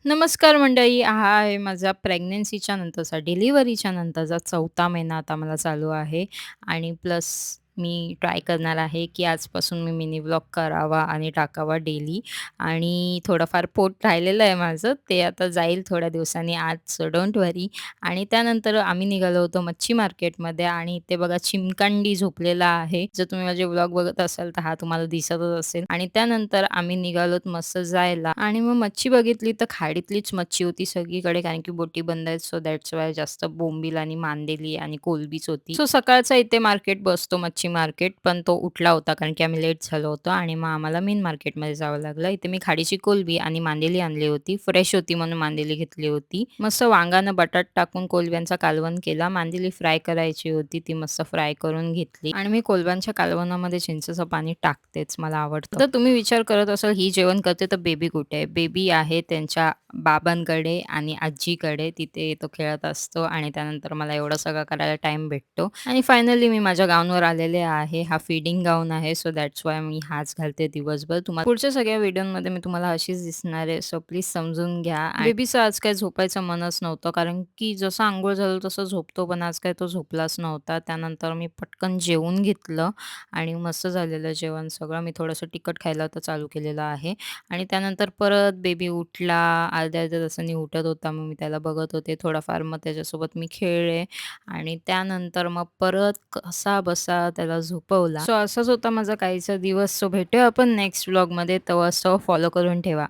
नमस्कार मंडळी. हा आहे माझा प्रेग्नन्सीच्या नंतरचा, डिलिव्हरीच्या नंतरचा 4था महिना आता मला चालू आहे आणि प्लस मी ट्राय करणार आहे, की आजपासून मी मिनी व्लॉग करावा आणि टाकावा डेली आणि थोडंफार पोट राहिलेलं आहे माझं. ते आता जाईल थोड्या दिवसांनी आज, सो डोंट वरी. आणि त्यानंतर आम्ही निघालो होतो मच्छी मार्केटमध्ये आणि इथे बघा चिमकांडी झोपलेला आहे. जर तुम्ही माझे व्लॉग बघत असाल, तर हा तुम्हाला दिसतच असेल. आणि त्यानंतर आम्ही निघालोत मस्त जायला आणि मग मच्छी बघितली तर खाडीतलीच मच्छी होती सगळीकडे कारण की बोटी बंद आहेत. सो दॅट्स वाय जास्त बोंबील आणि मांदेली आणि कोलंबीच होती. सो सकाळचा इथे मार्केट बसतो मच्छी मार्केट, पण तो उठला होता कारण की आम्ही लेट झालो होतो आणि मग आम्हाला मेन मार्केटमध्ये जावं लागलं. इथे मी खाडीची कोलंबी आणि मांदेली आणली होती. फ्रेश होती म्हणून मांदेली घेतली होती. मस्त वांगानं बटाट टाकून कोलंब्यांचा कालवण केला. मांदेली फ्राय करायची होती, ती मस्त फ्राय करून घेतली आणि मी कोलंब्यांच्या कालवणामध्ये चिंचेचं पाणी टाकतेच, मला आवडतं. तर तुम्ही विचार करत असाल ही जेवण करते तर बेबी कुठे आहे? बेबी आहे त्यांच्या बाबांकडे आणि आजीकडे. तिथे तो खेळत असतो आणि त्यानंतर मला एवढं सगळं करायला टाईम भेटतो आणि फायनली मी माझ्या गाऊनवर आलेले आहे. हा फीडिंग गाऊन आहे. सो दॅट्स वाय मी हाच घालते दिवसभर. तुम्हाला पुढच्या सगळ्या व्हिडिओमध्ये मी तुम्हाला अशीच दिसणार आहे. सो प्लीज समजून घ्या. बेबीचं आज काही झोपायचं मनच नव्हतं कारण की जसं अंघोळ झालं तसं झोपतो, पण आज काही तो झोपलाच नव्हता. त्यानंतर मी पटकन जेवून घेतलं आणि मस्त झालेलं जेवण सगळं. मी थोडंसं तिखट खायला आता चालू केलेलं आहे आणि त्यानंतर परत बेबी उठला. अर्ध्या-अर्ध्या तासांनी उठत होता. मग मी त्याला बघत होते. थोडाफार मग त्याच्यासोबत मी खेळले आणि त्यानंतर मग परत कसाबसा त्याला झोपवला. सो असाच होता माझा काहीसा दिवस. सो भेटूया आपण नेक्स्ट व्लॉगमध्ये. तोवर फॉलो करून ठेवा.